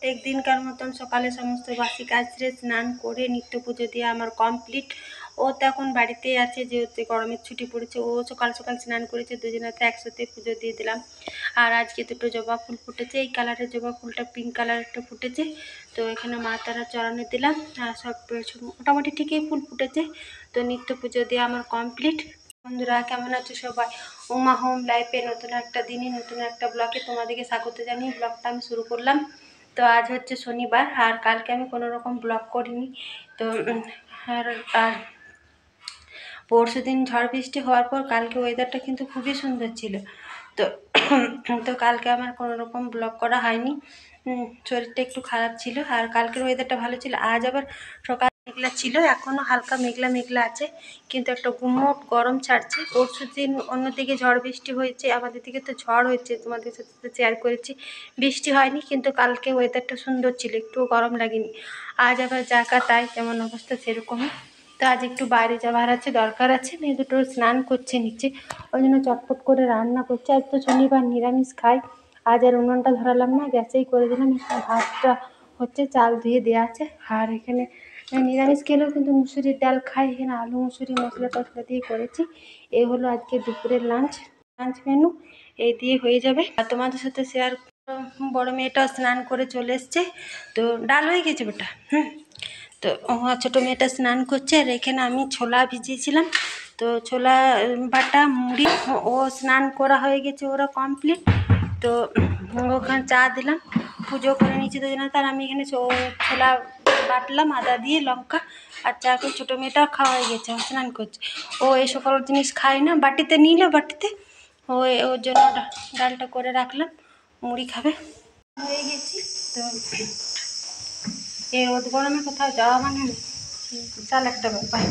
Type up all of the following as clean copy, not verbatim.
প্রত্যেক দিনকার মতন সকালে সমস্ত বাসি কাজ সেরে স্নান করে নিত্য পুজো দিয়ে আমার কমপ্লিট। ও তো এখন বাড়িতেই আছে, যেহেতু গরমের ছুটি পড়েছে। ও সকাল সকাল স্নান করেছে, দুজনাতে একসাথে পুজো দিয়ে দিলাম। আর আজকে দুটো জবা ফুল ফুটেছে, এই কালারের জবা ফুলটা পিঙ্ক কালারেরটা ফুটেছে। তো এখানে মা তারা চড়ানো দিলাম, আর সব মোটামুটি ঠিকই ফুল ফুটেছে। তো নিত্য পুজো দিয়ে আমার কমপ্লিট। বন্ধুরা কেমন আছো সবাই? উমা হোম লাইফে নতুন একটা দিনে নতুন একটা ব্লগে তোমাদেরকে স্বাগত জানিয়ে ব্লগটা আমি শুরু করলাম। তো আজ হচ্ছে শনিবার, আর কালকে আমি কোনো রকম ব্লগ করিনি। তো আর পরশু দিন ঝড় বৃষ্টি হওয়ার পর কালকে ওয়েদারটা কিন্তু খুবই সুন্দর ছিল। তো তো কালকে আমার কোনো রকম ব্লগ করা হয়নি, শরীরটা একটু খারাপ ছিল। আর কালকের ওয়েদারটা ভালো ছিল। আজ আবার সকাল মেঘলা ছিল, এখনও হালকা মেঘলা মেঘলা আছে, কিন্তু একটা গুমোট গরম ছাড়ছে। পরশু দিন অন্যদিকে ঝড় বৃষ্টি হয়েছে, আমাদের দিকে তো ঝড় হয়েছে, তোমাদের সাথে শেয়ার করেছি। বৃষ্টি হয়নি, কিন্তু কালকে ওয়েদারটা সুন্দর ছিল, একটু গরম লাগেনি। আজ আবার যাকা তাই, যেমন অবস্থা সেরকমই। তো আজ একটু বাইরে যাওয়ার আছে, দরকার আছে। মেয়ে দুটো স্নান করছে নিচে, ওই জন্য চটপট করে রান্না করছে। আজ তো শনিবার, নিরামিষ খাই। আজ আর উনুনটা ধরালাম না, গ্যাসেই করে দিলাম। ভাতটা হচ্ছে, চাল ধুয়ে দেওয়া আছে। আর এখানে নিরামিষ খেলেও কিন্তু মুসুরির ডাল খাই, এখানে আলু মুসুরি মশলা টশলা দিয়ে করেছি। এই হলো আজকে দুপুরের লাঞ্চ মেনু, এই দিয়ে হয়ে যাবে। আর তোমাদের সাথে শেয়ার। বড় মেয়েটাও স্নান করে চলে এসছে, তো ডাল হয়ে গেছে বেটা। তো ছোটো মেয়েটা স্নান করছে। আর এখানে আমি ছোলা ভিজিয়েছিলাম, তো ছোলা বাটা মুড়ি, ও স্নান করা হয়ে গেছে, ওরা কমপ্লিট। তো ওখানে চা দিলাম, পুজো করে নিয়েছি দুজনে। তার আমি এখানে ছোলা বাটলাম আদা দিয়ে লঙ্কা, আর চা করে ছোটো মেয়েটাও খাওয়া হয়ে গেছে, স্নান করছে। ও এই সকল জিনিস খায় না, বাটিতে নিলে বাটিতে ওর জন্য ডালটা করে রাখলাম, মুড়ি খাবে। হয়ে গেছি। তো এই রোদ গরমে কোথাও যাওয়া মানে বিশাল একটা ব্যাপার,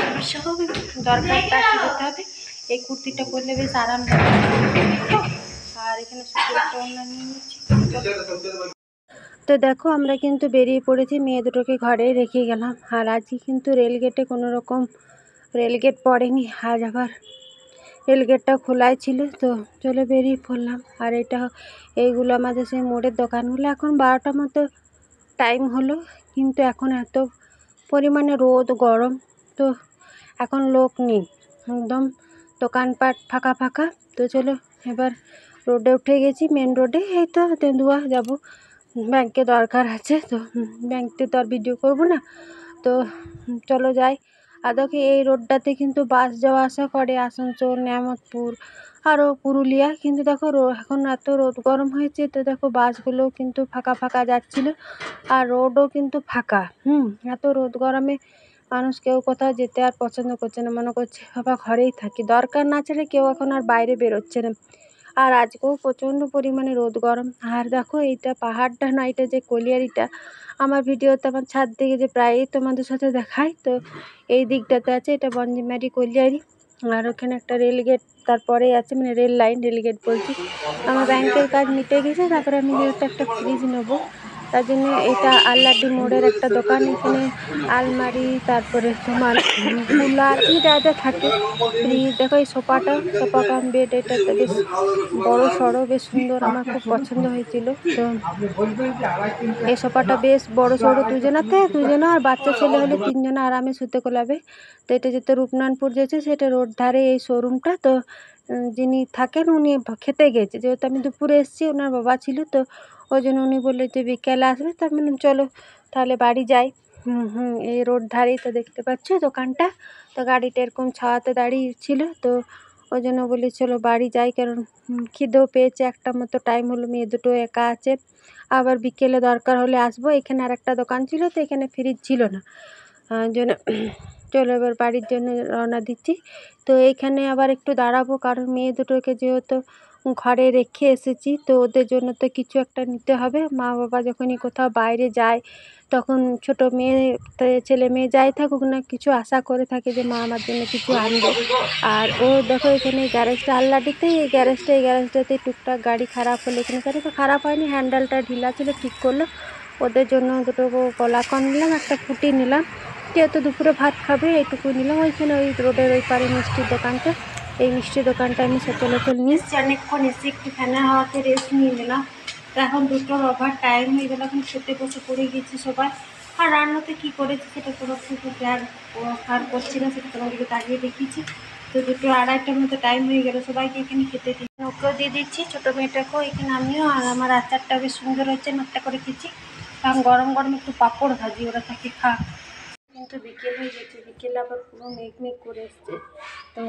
সমস্যা হবে। দরকারটা করতে হবে। এই কুর্তিটা পরলে বেশ আরাম লাগে। আর এখানে শুধু একটা অন্য নিয়ে নিচ্ছি। তো দেখো আমরা কিন্তু বেরিয়ে পড়েছি, মেয়ে দুটোকে ঘরেই রেখে গেলাম। আর আজকে কিন্তু রেলগেটে কোনো রকম রেলগেট পড়েনি, আজ আবার রেলগেটটা খোলাই ছিল। তো চলে বেরিয়ে পড়লাম। আর এইগুলো আমাদের সেই মোড়ের দোকানগুলো। এখন 12টার মতো টাইম হলো, কিন্তু এখন এত পরিমাণে রোদ গরম, তো এখন লোক নেই, একদম দোকানপাট ফাঁকা ফাঁকা। তো চলো এবার রোডে উঠে গেছি, মেন রোডে। এই তো তেঁদুয়া যাব, ব্যাংকে দরকার আছে। তো ব্যাংকে তো আর ভিডিও করবো না, তো চলো যাই। আর দেখো এই রোডটাতে কিন্তু বাস যাওয়া আসা করে, আসানসোল, নিয়ামতপুর, আরও পুরুলিয়া। কিন্তু দেখো এখন এত রোদ গরম হয়েছে, তো দেখো বাসগুলো কিন্তু ফাঁকা ফাঁকা যাচ্ছিলো, আর রোডও কিন্তু ফাঁকা। এত রোদ গরমে মানুষ কেউ কোথাও যেতে আর পছন্দ করছে না, মনে করছে বাবা ঘরেই থাকি, দরকার না ছেড়ে কেউ এখন আর বাইরে বেরোচ্ছে না। আর আজকেও প্রচণ্ড পরিমাণে রোদ গরম। আর দেখো এইটা পাহাড়টা না, এটা যে কলিয়ারিটা, আমার ভিডিওতে আমার ছাদ থেকে যে প্রায়ই তোমাদের সাথে দেখাই, তো এই দিকটাতে আছে, এটা বঞ্জিমারি কলিয়ারি। আর ওখানে একটা রেলগেট তারপরেই আছে, মানে রেল লাইন, রেলগেট বলছি। আমার ব্যাংকের কাজ মিটে গেছে, তারপরে আমি যেহেতু একটা ফ্রিজ নেবো, তার জন্য এটা আল্লাড্ডি মোড়ের একটা দোকান। এখানে আলমারি, তারপরে তোমার কুলার, যা যা থাকে, ফ্রিজ। দেখো এই সোফা কাম বেড, এটা বেশ বড় সড়ো, বেশ সুন্দর, আমার খুব পছন্দ হয়েছিল। তো এই সোফাটা বেশ বড় সড়ো, দুজনা আর বাচ্চা ছেলে হলে 3 জনা আরামে শুতে কোলাবে। তো এটা যেতে রূপনারায়ণপুর যেছে, সেটা রোড ধারে এই শোরুমটা। তো যিনি থাকেন উনি খেতে গেছে, যেহেতু আমি দুপুরে এসেছি, ওনার বাবা ছিল, তো ওই জন্য উনি বললো যে বিকেলে আসবে। তো আমি চলো তাহলে বাড়ি যাই। এই রোড ধারেই তো দেখতে পাচ্ছ দোকানটা। তো গাড়িটা এরকম ছাওয়াতে দাঁড়িয়ে ছিল, তো ওই জন্য বলি চলো বাড়ি যাই, কারণ খিদেও পেয়েছে। একটা মতো টাইম হলো, মেয়ে দুটো একা আছে, আবার বিকেলে দরকার হলে আসবো। এখানে আর একটা দোকান ছিল, তো এখানে ফ্রিজ ছিল না, জন্য চলো এবার বাড়ির জন্য রওনা দিচ্ছি। তো এইখানে আবার একটু দাঁড়াবো, কারণ মেয়ে দুটোকে যেহেতু ঘরে রেখে এসেছি, তো ওদের জন্য তো কিছু একটা নিতে হবে। মা বাবা যখনই কোথাও বাইরে যায়, তখন ছোটো মেয়ে ছেলে মেয়ে যাই থাকুক না, কিছু আশা করে থাকে যে মা আমার জন্য কিছু আনবে। আর ও দেখো এখানে গ্যারেজটা আল্লাডিতে, এই গ্যারেজটাতে টুকটাক গাড়ি খারাপ হলে, এখানে তো খারাপ হয়নি, হ্যান্ডেলটা ঢিলা ছিল, ঠিক করলো। ওদের জন্য দুটো কলাকন নিলাম, একটা ফুটি নিলাম, যেহেতু দুপুরে ভাত খাবে এইটুকু নিলাম। ওইখানে ওই রোডের ওই পারে মিষ্টির দোকানটা, এই মিষ্টির দোকানটা আমি সচলাচল নিই। অনেকক্ষণ এসে একটু ফ্যানের হাওয়াতে রেস্ট নিয়ে নিলাম, তো এখন 2টোর ওভার টাইম হয়ে গেল, এখন খেতে বসে পড়ে গেছি সবাই। আর রান্নাতে কী করেছি সেটা তোমার সাথে আর করছি না, সেটা তোমাদেরকে তাকিয়ে দেখিয়েছি। তো 2:30টার মতো টাইম হয়ে গেল, সবাইকে এখানে খেতে দিই, ওকেও দিয়ে দিচ্ছি, ছোটো মেয়েটাকেও এখানে আমিও। আর আমার আচারটা বেশ সুন্দর হচ্ছে, নোটটা করে খেয়েছি। কারণ গরম গরম একটু পাঁপড় ভাজি, ওরা থাকে খা। কিন্তু বিকেল হয়ে গেছে, বিকেলে আবার পুরো মেঘ করে এসছে। তো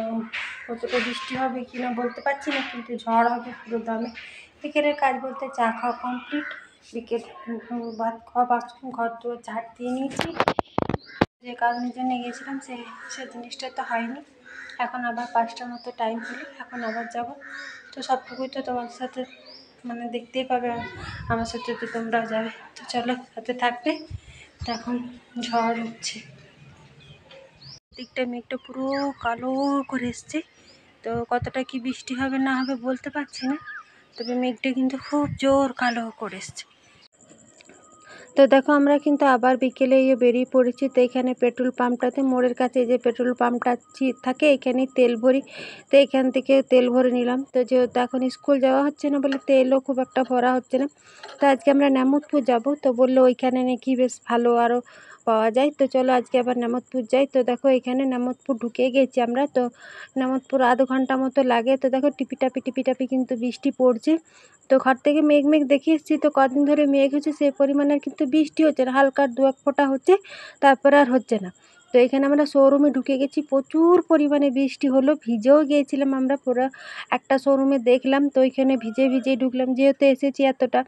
কতটা বৃষ্টি হবে কি না বলতে পারছি না, কিন্তু ঝড় হবে পুরো দমে। বিকেলের কাজ বলতে চা খাওয়া কমপ্লিট, বিকেল ভাত খাওয়া, বাসন ঘর দুয়ার ঝাড় দিয়ে নিয়েছি। যে কারণের জন্য গিয়েছিলাম সে জিনিসটা তো হয়নি। এখন আবার 5টার মতো টাইম হলো, এখন আবার যাব। তো সবটুকুই তো তোমার সাথে মানে দেখতেই পাবে, আমার সাথে তো তোমরাও যাবে। তো চলো, সাথে থাকবে। তো এখন ঝড় হচ্ছে, দিকটা মেঘটা পুরো কালো করে এসছে। তো কতটা কি বৃষ্টি হবে না হবে বলতে পারছি না, তবে মেঘটা কিন্তু খুব জোর কালো করে এসছে। তো দেখো আমরা কিন্তু আবার বিকেলে বেরিয়ে পড়েছি। তো এখানে পেট্রোল পাম্পটাতে, মোড়ের কাছে যে পেট্রোল পাম্পটা থাকে, এখানেই তেল ভরি। তো এখান থেকে তেল ভরে নিলাম। তো যেহেতু এখন স্কুল যাওয়া হচ্ছে না বলে তেলও খুব একটা ভরা হচ্ছে না। তো আজকে আমরা নেমতপুর যাব, তো বললো ওইখানে নাকি বেশ ভালো আরও পাওয়া যায়। তো চলো আজকে আবার নেমতপুর যাই। তো দেখো এখানে নেমতপুর ঢুকে গেছি আমরা। তো নেমতপুর আধ ঘন্টা মতো লাগে। তো দেখো টিপি টাপি কিন্তু বৃষ্টি পড়ছে। তো ঘর থেকে মেঘ দেখে এসেছি, তো কদিন ধরে মেঘ হচ্ছে, সেই পরিমাণের কিন্তু বৃষ্টি হচ্ছে না, হালকা 2-1 ফোঁটা হচ্ছে, তারপরে আর হচ্ছে না। তো এখানে আমরা শোরুমে ঢুকে গেছি, প্রচুর পরিমাণে বৃষ্টি হলো, ভিজেও গিয়েছিলাম আমরা পুরো। একটা শোরুমে দেখলাম, তো ওইখানে ভিজে ঢুকলাম, যেহেতু এসেছি এতটা।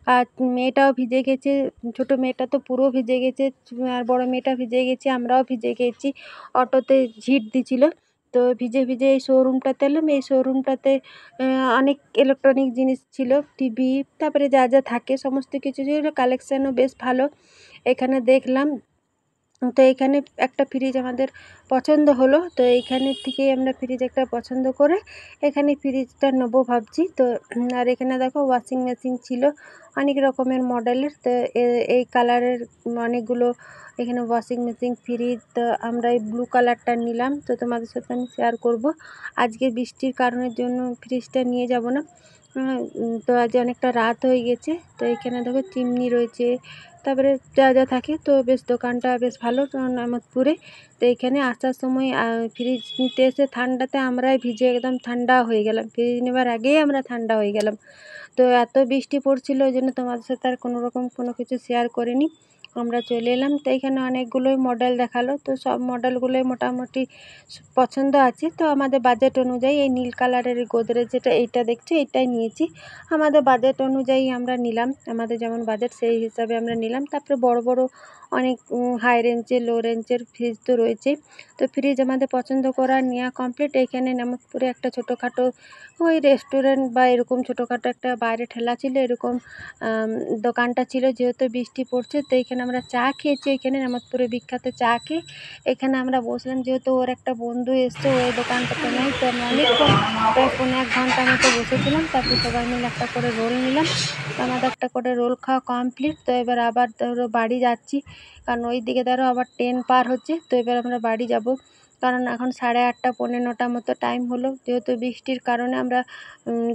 আর মেয়েটাও ভিজে গেছে, ছোটো মেয়েটা তো পুরো ভিজে গেছে, আর বড় মেয়েটা ভিজে গেছে, আমরাও ভিজে গেছি। অটোতে ঝিট দিছিল। তো ভিজে এই শোরুমটাতে এলাম। এই শোরুমটাতে অনেক ইলেকট্রনিক জিনিস ছিল, টিভি, তারপরে যা থাকে সমস্ত কিছু ছিল, কালেকশানও বেশ ভালো এখানে দেখলাম। তো এখানে একটা ফ্রিজ আমাদের পছন্দ হলো, তো এইখানে থেকেই আমরা ফ্রিজ একটা পছন্দ করে এখানে ফ্রিজটা নেবো ভাবছি। তো আর এখানে দেখো ওয়াশিং মেশিন ছিল অনেক রকমের মডেলের। তো এই কালারের অনেকগুলো এখানে ওয়াশিং মেশিন, ফ্রিজ। তো আমরা এই ব্লু কালারটা নিলাম, তো তোমাদের সাথে আমি শেয়ার করব। আজকে বৃষ্টির কারণের জন্য ফ্রিজটা নিয়ে যাব না। তো আজ অনেকটা রাত হয়ে গেছে। তো এখানে দেখো চিমনি রয়েছে, তারপরে যা থাকে। তো বেশ দোকানটা বেশ ভালো নেমতপুরে। তো এখানে আসার সময় ফ্রিজ নিতে এসে ঠান্ডাতে আমরাই ভিজে একদম ঠান্ডা হয়ে গেলাম, ফ্রিজ নেবার আগেই আমরা ঠান্ডা হয়ে গেলাম। তো এত বৃষ্টি পড়ছিল, ওই জন্য তোমাদের সাথে আর কোনো কিছু শেয়ার করিনি। আমরা চলে এলাম। তো এখানে অনেকগুলোই মডেল দেখালো, তো সব মডেলগুলোই মোটামুটি পছন্দ আছে। তো আমাদের বাজেট অনুযায়ী এই নীল কালারের গোদরেজ যেটা এইটা দেখছি, এইটাই নিয়েছি। আমাদের বাজেট অনুযায়ী আমরা নিলাম, আমাদের যেমন বাজেট সেই হিসাবে আমরা নিলাম। তারপরে বড় অনেক হাই রেঞ্জের, লো রেঞ্জের ফ্রিজ তো রয়েছে। তো ফ্রিজ আমাদের পছন্দ করা নেওয়া কমপ্লিট। এখানে নেমতপুরে একটা ছোটোখাটো ওই রেস্টুরেন্ট বা এরকম ছোটোখাটো একটা বাইরে ঠেলা ছিল, এরকম দোকানটা ছিল। যেহেতু বৃষ্টি পড়ছে, তো এখানে আমরা চা খেয়েছি, এখানে নেমতপুরে বিখ্যাত চা খেয়ে এখানে আমরা বসলাম। যেহেতু ওর একটা বন্ধু এসছে, ওই দোকানটাতে নেই, তো আমি অনেকক্ষণ প্রায় 1.5 ঘন্টা মতো বসেছিলাম। তারপরে সবাই মিলে একটা করে রোল নিলাম, তো আমাদের একটা করে রোল খাওয়া কমপ্লিট। তো এবার আবার ধরো বাড়ি যাচ্ছি, কারণ ওই দিকে ধরো আবার ট্রেন পার হচ্ছে। তো এবার আমরা বাড়ি যাব, কারণ এখন 8:30 পৌনে 9টা মতো টাইম হলো। যেহেতু বৃষ্টির কারণে আমরা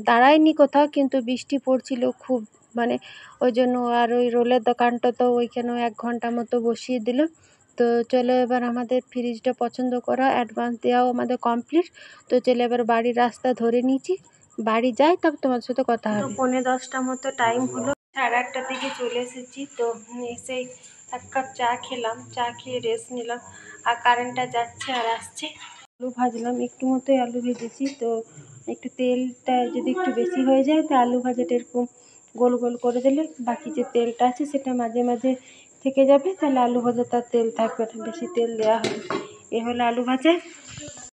দাঁড়াইনি কোথাও, কিন্তু বৃষ্টি পড়ছিল খুব, মানে ওই জন্য। আর ওই রোলের দোকানটা তো ওইখানেও 1 ঘন্টা মতো বসিয়ে দিল। তো চলো এবার আমাদের ফ্রিজটা পছন্দ করা, অ্যাডভান্স দেওয়াও আমাদের কমপ্লিট। তো চলো এবার বাড়ির রাস্তা ধরে নিয়েছি, বাড়ি যাই, তারপর তোমার সাথে কথা হবে। তো পৌনে 10টা মতো টাইম হলো, 8:30টার দিকে চলে এসেছি। তো এসেই 1 কাপ চা খেলাম, চা খেয়ে রেস্ট নিলাম। আর কারেন্টটা যাচ্ছে আর আসছে। আলু ভাজলাম, একটু মতোই আলু ভেজেছি। তো একটু তেলটা যদি একটু বেশি হয়ে যায়, তো আলু ভাজাটা এরকম গোল করে দিলে বাকি যে তেলটা আছে সেটা মাঝে থেকে যাবে, তাহলে আলু ভাজাটা তেল থাকবে না, বেশি তেল দেওয়া হবে। এ হলো আলু ভাজা।